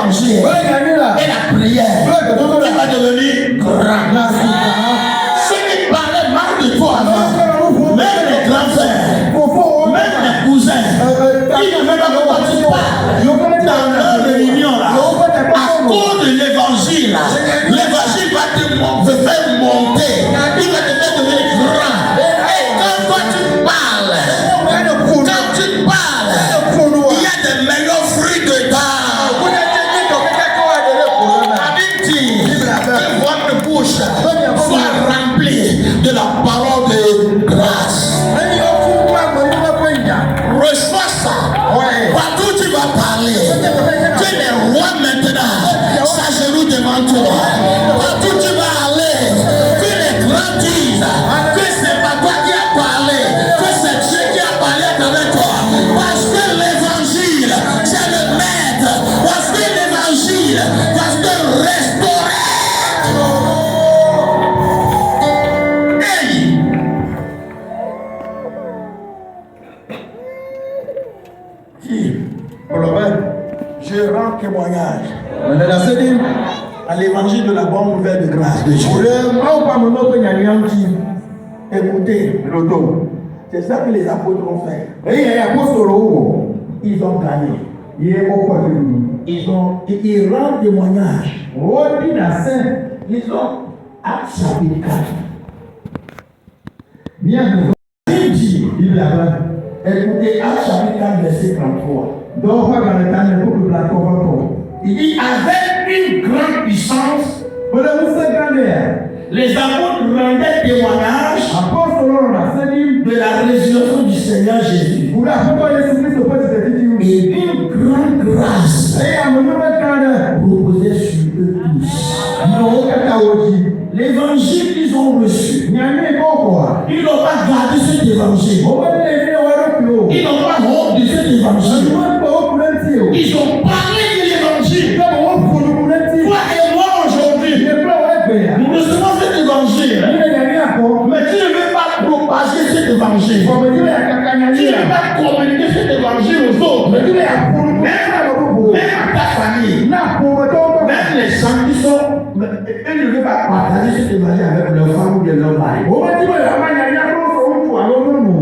l'évangile et la prière, tu vas devenir grand. Ceux qui parlaient mal de toi avant, même les grands frères, même les cousins, ils ne savent pas pourquoi tu parles dans leur réunion là. À cause de l'évangile, l'évangile va te faire monter, il va te faire devenir grand. Et quand toi tu parles, il y a des meilleurs fruits dedans. La Bible dit que votre bouche soit remplie de la parole de grâce. Reçois ça. Partout tu vas parler. Que les rois maintenant s'agenouillent devant toi. Partout tu vas aller. Que les grands disent que c'est pas toi qui as parlé, que c'est Dieu qui a parlé avec toi. Parce que l'évangile, c'est le maître. Parce que l'évangile va te restaurer. Hey! Je rends témoignage à l'évangile de la bonne nouvelle de grâce de Dieu. Écoutez, c'est ça que les apôtres ont fait. Ils ont gagné. Ils rendent témoignage. Ils ont Actes chapitre 4. Il dit, écoutez, Actes chapitre 4, verset 33. Il dit, avec une grande puissance, les apôtres rendaient témoignage de la résurrection du Seigneur Jésus. Et une grande grâce reposait sur eux tous. L'évangile qu'ils ont reçu, ils n'ont pas gardé cet évangile. Ils n'ont pas honte de cet évangile. Ils ont parlé de l'évangile. Toi et moi aujourd'hui, nous recevons cet évangile. Mais tu ne veux pas propager cet évangile. Tu ne veux pas communiquer cet évangile aux autres. Même à ta famille. Même les gens qui sont. Ils ne veulent pas partager cet évangile avec leur femme ou leur mari.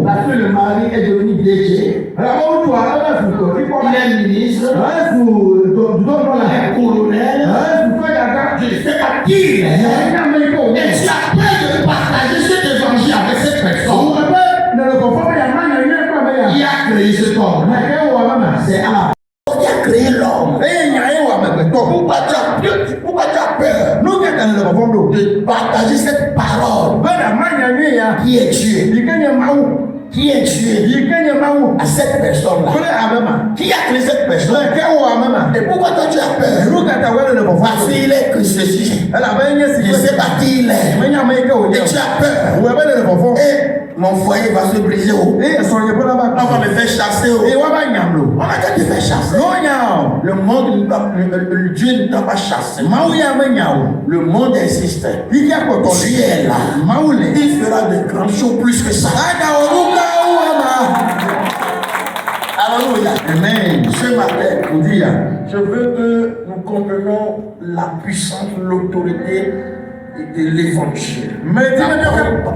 Parce que le mari est devenu DG. Il est ministre. Il est colonel. Je ne sais pas qui il est. Et tu as peur de partager cet évangile avec cette personne. Qui a créé cet homme? C'est Allah. Qui a créé l'homme? Pourquoi tu as peur de partager cette parole? Qui est Dieu? Qui est Dieu à cette personne-là? Qui a créé cette personne? Et pourquoi toi tu as peur? Parce qu'il est que ceci. Je ne sais pas qui il est. Et tu as peur. Et mon foyer va se briser. On va me faire chasser. On a qu'à te faire chasser. Le monde, Dieu ne t'a pas chassé. Le monde existe. Dieu est là. Il fera de grandes choses plus que ça. Alléluia. Amen. Ce matin, je veux que nous comprenions la puissance, l'autorité de l'évangile.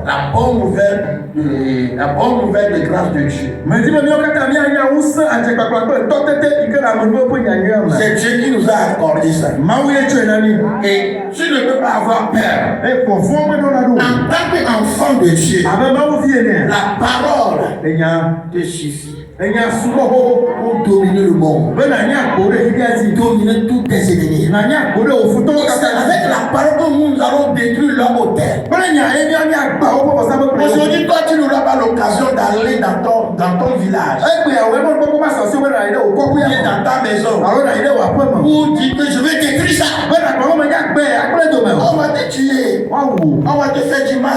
La bonne nouvelle de grâce de Dieu. C'est Dieu qui nous a accordé ça. Et tu ne peux pas avoir peur. En tant qu'enfant de Dieu, la parole te suffit. Pour dominer le monde, dominer tous tes ennemis. C'est avec la parole que nous allons détruire leur hôtel. Aujourd'hui, toi, tu n'auras pas l'occasion d'aller dans ton village, dans ta maison, pour dire que je vais détruire ça. On va te tuer, on va te faire du mal.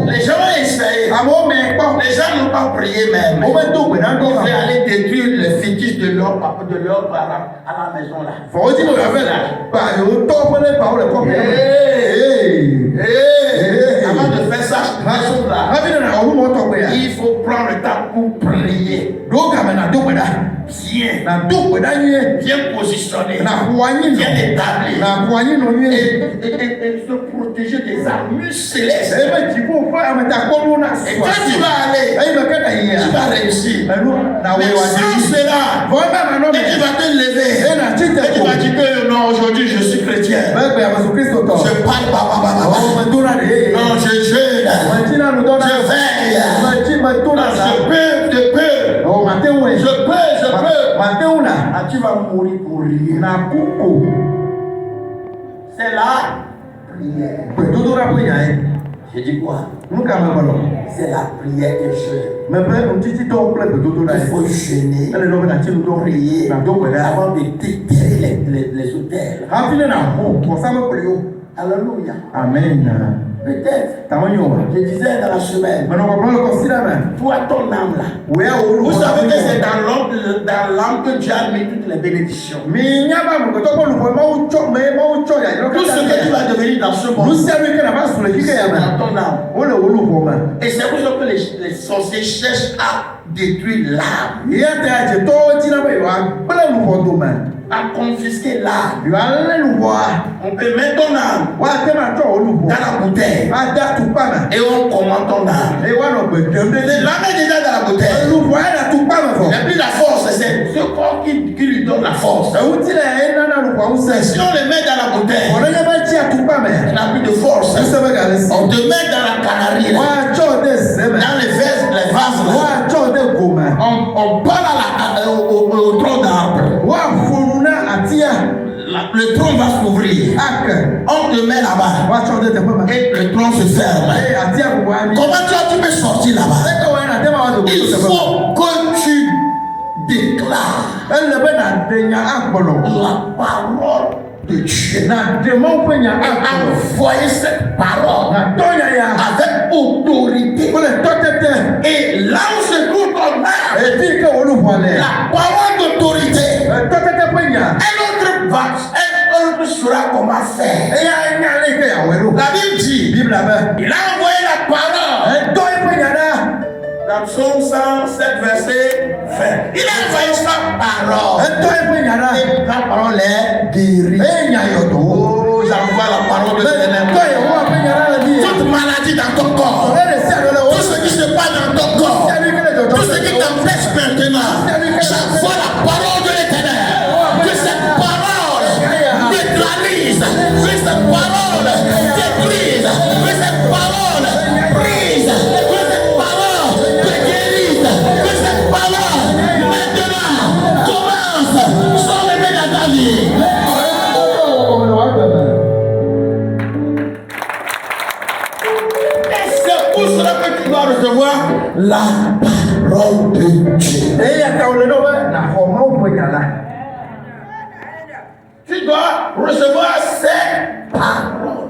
Les gens ont essayé, les gens n'ont pas prié même. Ils veulent aller détruire les fétiches de leur papa, de leur parent à la maison là. Avant de faire ça, il faut prendre le temps pour prier. Bien positionné, bien établi, et se protéger des armes célestes. Et quand tu vas aller, tu vas réussir. Mais sans cela, et tu vas te lever, et tu vas dire que non, aujourd'hui je suis chrétien. Je parle pas. Non, je jeûne, je veille, je peux. Je peux. Tu vas mourir pour rien. C'est la prière. Je dis quoi? C'est la prière que je. Il faut jeûner, prier avant de déterrer les autels. Alléluia. Amen. Peut-être, je disais dans la semaine, toi ton âme là, vous savez que c'est dans l'âme que Dieu a mis toutes les bénédictions. Tout ce que tu vas devenir dans ce monde, c'est dans ton âme. Et c'est pour ça que les sorciers cherchent à détruire l'âme, à confisquer l'âme. On peut mettre ton âme dans la bouteille et on commande ton âme. L'âme est déjà dans la bouteille. Et puis la force, c'est ce corps qui lui donne la force. Si on le met dans la bouteille, il n'a plus de force. On te met dans la canarie, dans les vases. On parle au tronc d'arbre. Le tronc va s'ouvrir. On te met là-bas et le tronc se ferme. Comment tu peux sortir là-bas? Il faut que tu déclares la parole de Dieu. Envoyer cette parole avec autorité. Et là où se trouve ton âme, la parole d'autorité, un autre saura comment faire. La Bible dit, il a envoyé la parole. Dans Psaume 107, verset 20. Il a envoyé sa parole. Et la parole est guérie. Oh, j'envoie la parole de l'Éternel. Toute maladie dans ton corps, tout ce qui se passe dans ton corps, tout ce qui t'empêche maintenant, j'envoie la parole de l'Éternel. Que cette parole neutralise, que cette parole détruise, que cette parole brise, que cette parole te guérisse, que cette parole maintenant commence sans le mettre dans ta vie. Et c'est pour cela que tu dois recevoir la parole de Dieu. Tu dois recevoir cette parole.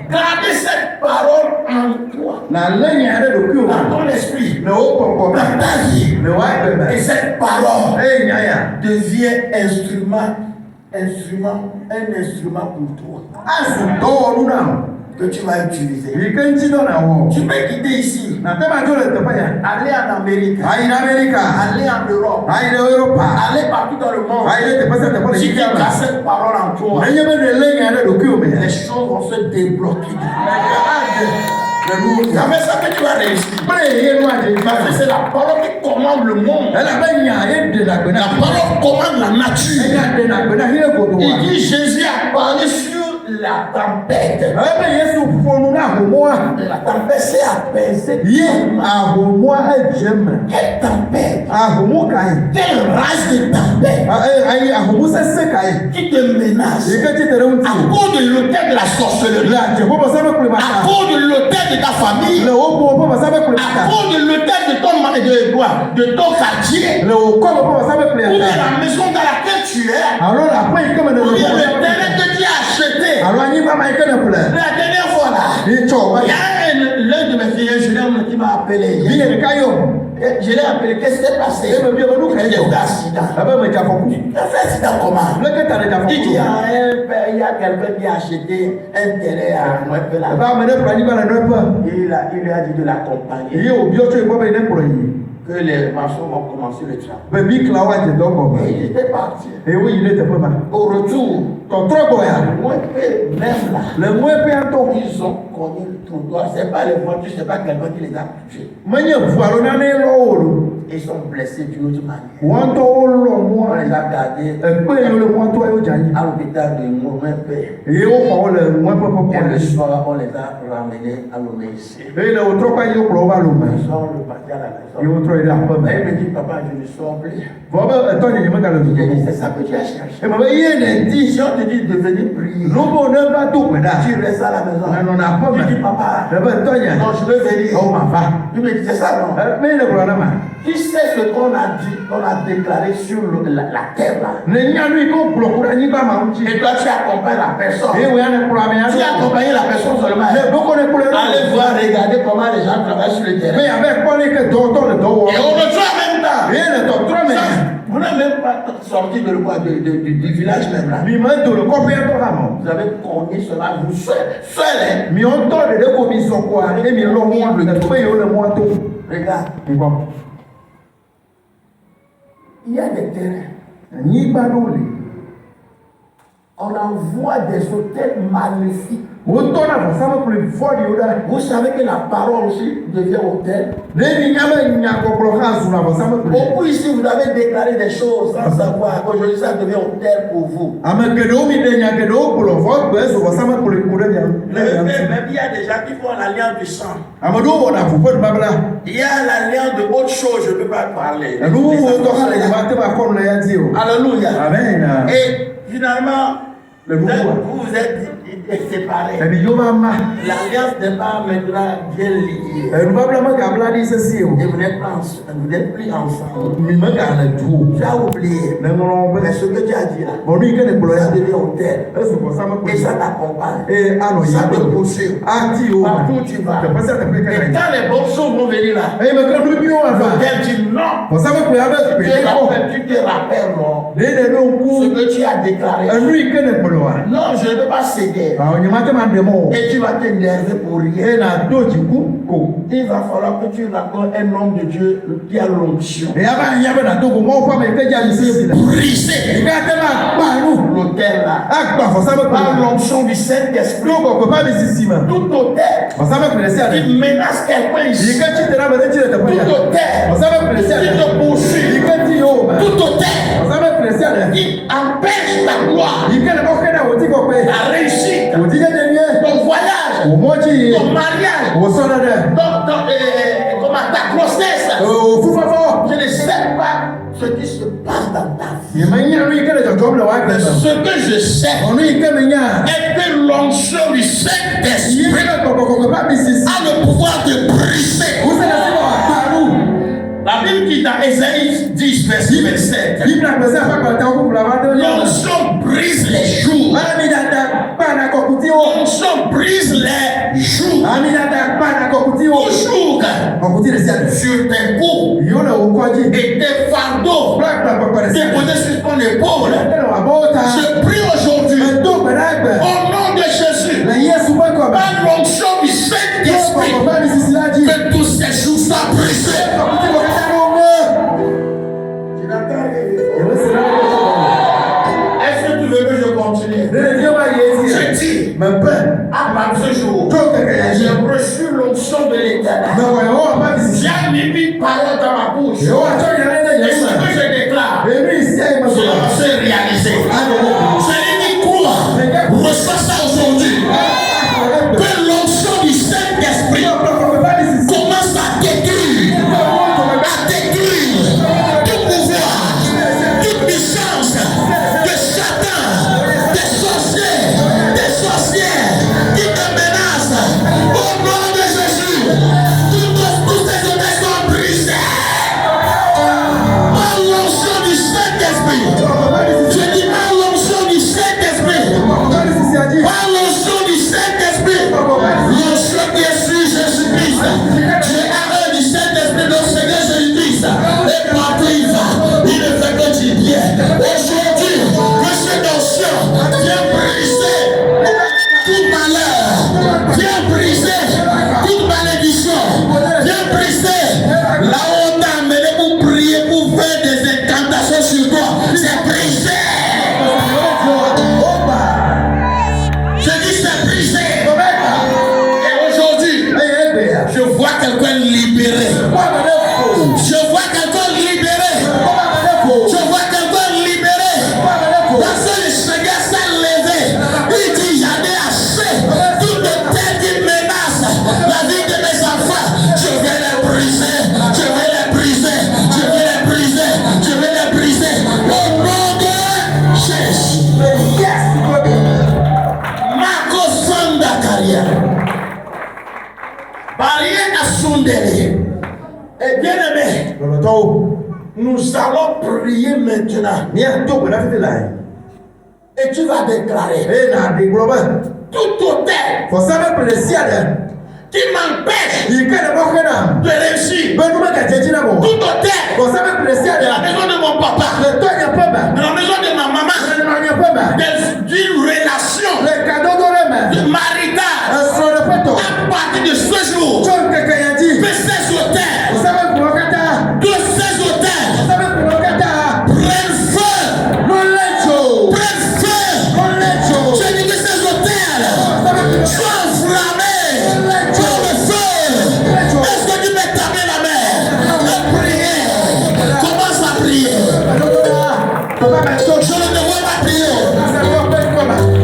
Gardez cette parole en toi, dans ton esprit, dans ta vie. Et cette parole devient un instrument pour toi. Que tu vas utiliser. Tu peux quitter ici, aller en Amérique, aller en Europe, aller partout dans le monde. Si tu as cette parole en toi, les choses vont se débloquer. C'est avec ça que tu vas réussir. Parce que c'est la parole qui commande le monde. La parole commande la nature. Il dit Jésus a parlé sur la tempête. La tempête s'est apaisée. Quelle tempête? Quelle rage de tempête qui te menace à cause de l'autel de la sorcellerie, à cause de l'autel de ta famille, à cause de l'autel de ton quartier, ou de la maison dans laquelle tu es, ou bien le terrain que tu as acheté. La dernière fois là, il y a l'un de mes filles, Julien, qui m'a appelé. Je l'ai appelé, qu'est-ce qui s'est passé? Il y a eu un accident. Tu as fait accident comment? Il dit, il y a quelqu'un qui a acheté un terrain à Noël là. Il lui a dit de l'accompagner. Que les maçons vont commencer le travail. Et il était parti. Au retour, même là, ils ont connu le trottoir. Ce n'est pas les voitures, ce n'est pas quelqu'un qui les a touchés. Ils sont blessés d'une autre manière. On les a gardés à l'hôpital de Montpellier. Et le soir, on les a ramenés à Lomé ici. Ils sont repartis à la maison. Il me dit, papa, je ne sors plus. Je dis, c'est ça que tu as cherché. Si on te dit de venir prier, tu restes à la maison. Tu dis, papa, non, je veux venir. Il me dit, c'est ça, non? Tu sais ce qu'on a dit, qu'on a déclaré sur la terre là. Et toi, tu accompagnes la personne. Tu accompagnes la personne seulement. Allez voir, regardez comment les gens travaillent sur le terrain. Et on retrouve en même temps. Vous n'avez même pas sorti de du village même là. Vous avez cogné cela, vous seul. Regarde. Il y a des terrains. On envoie des hôtels magnifiques. Vous savez que la parole aussi devient hôtel. Beaucoup ici, vous avez déclaré des choses sans savoir. Aujourd'hui, ça devient hôtel pour vous. Même il y a des gens qui font l'alliance du sang. Il y a l'alliance de autre chose, je ne peux pas parler. Alléluia. Amen. Et finalement, vous êtes séparés. L'alliance n'est pas maintenant bien liée. Vous n'êtes plus ensemble. Tu as oublié. Mais ce que tu as dit là, ça devient hôtel. Et ça t'accompagne. Ça te poursuit. Partout où tu vas. Et quand les bonnes choses vont venir là, l'hôtel dit non. Tu te rappelles, non? Ce que tu as déclaré. Non, je ne peux pas céder. Et tu vas t'énerver pour rien. Il va falloir que tu rencontres un homme de Dieu qui a l'onction. Brisé l'autel là. Par l'onction du Saint-Esprit. Tout autel qui menace quelqu'un ici. Tout autel qui te poursuit. Tout autel qui empêche ta gloire, la réussite, ton voyage, ton mariage, ta grossesse. Je ne sais pas ce qui se passe dans ta vie. Ce que je sais est que l'onction du Saint-Esprit a le pouvoir de briser. La Bible dit dans Ésaïe 10, verset 27, l'onction brise les jours. L'onction brise les jours. Toujours sur tes coups et tes fardeaux déposés sur ton épaule. Je prie aujourd'hui au nom de Jésus, par l'onction du Saint-Esprit, que tous ces jours soient brisés. Est-ce que tu veux que je continue? Je dis, à partir de ce jour, j'ai reçu l'onction de l'Éternel. J'ai mis une parole dans ma bouche. Et ce que je déclare, c'est réalisé. C'est une croix. Reçois ça aujourd'hui. Que l'onction du Saint-Esprit commence à détruire. Tout pouvoir, toute puissance de Satan, des sorcières qui te menacent. Au nom de Jésus, tous ces honnêtes sont brisés. Par l'onction du Saint-Esprit. Je dis par l'onction du Saint-Esprit. Par l'onction Et bien aimé, nous allons prier maintenant. Et tu vas déclarer tout hôtel qui m'empêche de réussir. Tout hôtel de la maison de mon papa, de la maison de ma maman, d'une relation maritale. À partir de ce jour, que ces hôtels, que ces hôtels prennent feu. Je dis que ces hôtels soient enflammés par le feu. Est-ce que tu peux taper la main et prier? Commence à prier. Je ne te vois pas prier.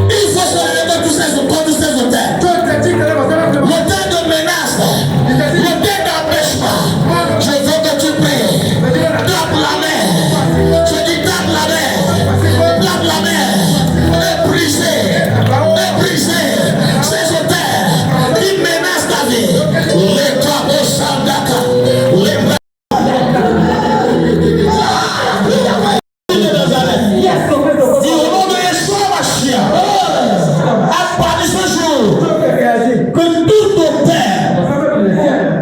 Il faut se lever tous ces hôtels. L'hôtel de menace, l'hôtel d'empêchement. Je veux que tu pries. Tape la main. Je dis tape la main. Tape la main. Et briser ces hôtels qui menacent ta vie. Les travaux Sandaka. Dis au nom de Yeshua Mashiach, à partir de ce jour, que tout hôtel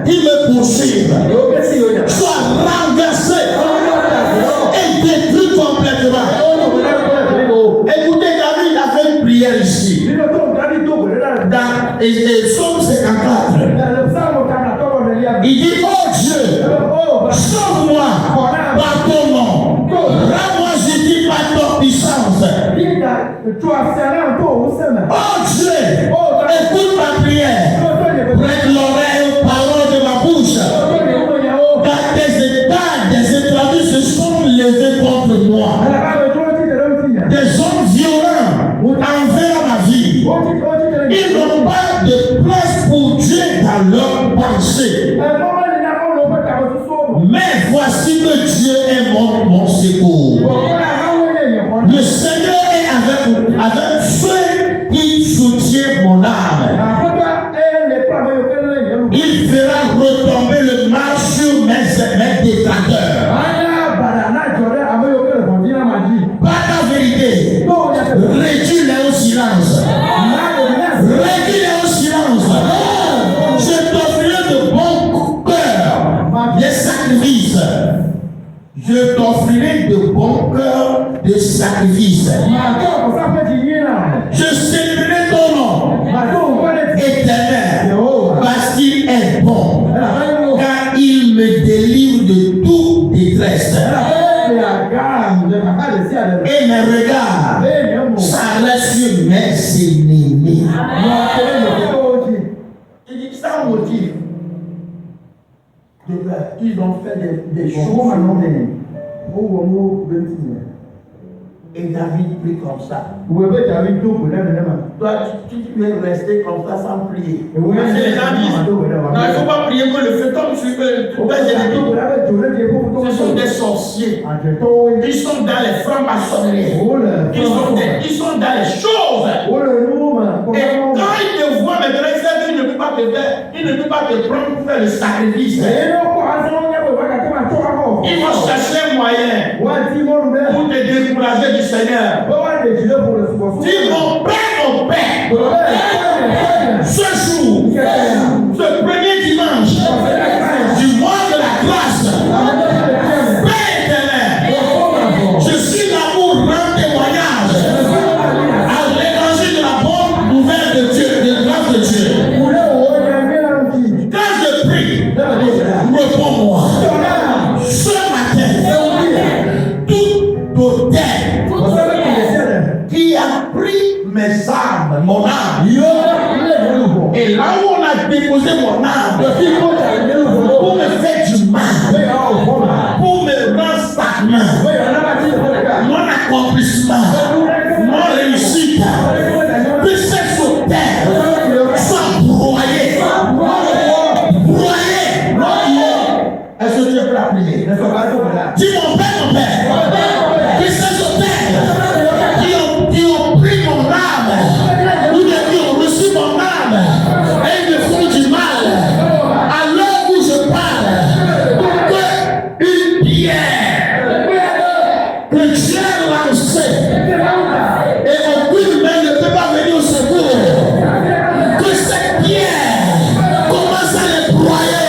qui me poursuive soit renversé et détruit complètement. Écoutez, David a fait une prière ici. Dans Psaume 54, il dit: oh Dieu, sauve-moi par ton nom, rends-moi justice par ton puissance. Oh Dieu, écoute ma prière, prête l'oreille aux paroles de ma bouche. Car des étrangers se sont levés contre moi. Des hommes violents envers ma vie. Ils n'ont pas de place pour Dieu dans leur pensée. Mais voici que Dieu est mon secours. Le Seigneur est avec ceux qui soutiennent mon âme. Il fera retomber le mal sur mes détracteurs. Par la vérité, réduis-les au silence. Réduis-les au silence. Je t'offrirai de bon cœur des sacrifices. Je t'offrirai de bon cœur des sacrifices. Je célébrerai ton nom éternel, parce qu'il est bon, car il me délivre de toute détresse. Et mes regards s'arrêtent sur mes ennemis. Il dit ça motive. Ils ont fait des choses. Et David prie comme ça. Toi, tu peux rester comme ça sans prier. Parce que les gens disent, non, il ne faut pas prier que le feu tombe sur eux. Ce sont des sorciers. Ils sont dans les francs-maçonneries. Ils sont dans les choses. Et quand ils te voient maintenant, ils savent qu'il ne peut pas te faire, il ne peut pas te prendre pour faire le sacrifice. Ils vont chercher un moyen pour te décourager du Seigneur. Dis mon Père, ce jour, ce premier dimanche du mois de la grâce, Père éternel, je suis là pour rendre témoignage à l'évangile de la bonne nouvelle de Dieu, de grâce de Dieu. Quand je prie, réponds-moi. Ce matin, tout hôtel qui a pris mes âmes, mon âme, et là où on a déposé mon âme, pour me faire du mal, pour me rendre stagnant, mon accomplissement, mon réussite, que ces hôtels soient broyés. Est-ce que tu es prêt à prier? Dis mon Père, que ces hôtels qui ont pris mon âme, ou bien qui ont reçu mon âme, et ils me font du mal, sait. Et aucune main ne peut pas venir au secours. Que cette pierre commence à les broyer.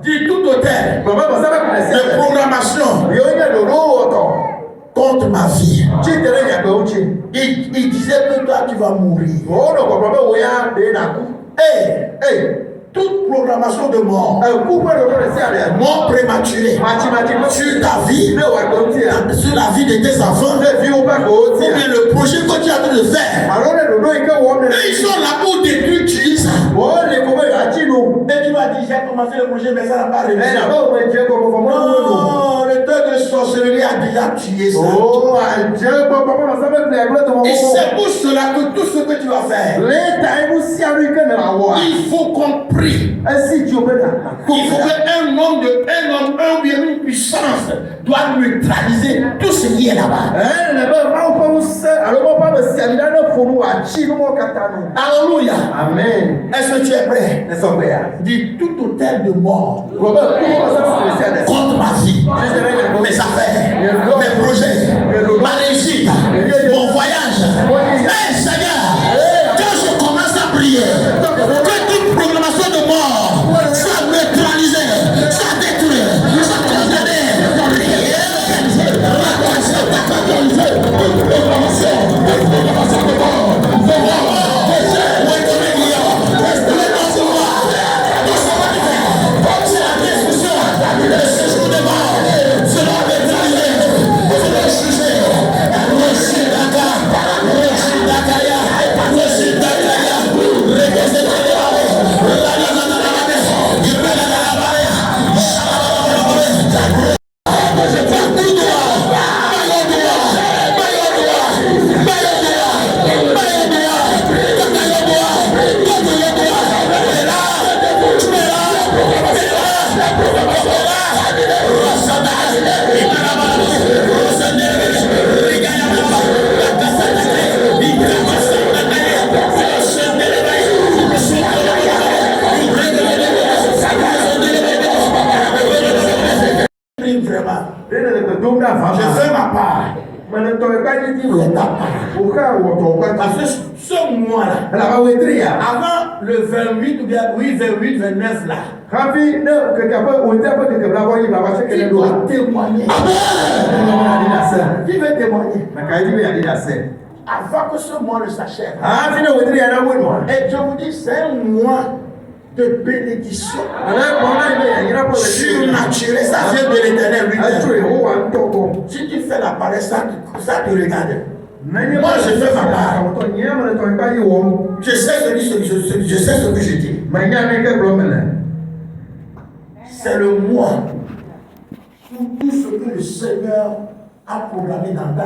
Dit tout hôtel de programmation contre ma vie. Il disait que toi tu vas mourir. Toute programmation de mort, mort prématurée sur ta vie, sur la vie de tes enfants, ou bien le projet que tu as en train de faire. Ils sont là pour détruire ça. Et tu vas dire, j'ai commencé le projet, mais ça n'a pas réussi. Non, le temps de sorcellerie a déjà tué ça. Et c'est pour cela que tout ce que tu vas faire, il faut qu'on prie. Il faut qu'un homme, une puissance doit neutraliser tout ce qui est là-bas. Alléluia. Amen. Est-ce que tu es prêt? Dis tout hôtel de mort contre ma vie, mes affaires, mes projets, ma réussite, mon voyage. Hey, Seigneur, quand je commence à prier, que toute programmation de mort soit neutralisée, soit détruite, soit condamnée. Je fais ma part. Parce que ce mois-là, avant le 28 ou bien 28, 29 là, tu dois témoigner. Qui veut témoigner? Avant que ce mois ne s'achève. Et je vous dis, c'est un mois de bénédiction surnaturelle. Ça vient de l'Éternel lui-même. Si tu fais la parole, ça te regarde. Moi, je fais ma part. Je sais ce que je dis. C'est le mois où tout ce que le Seigneur a programmé dans ta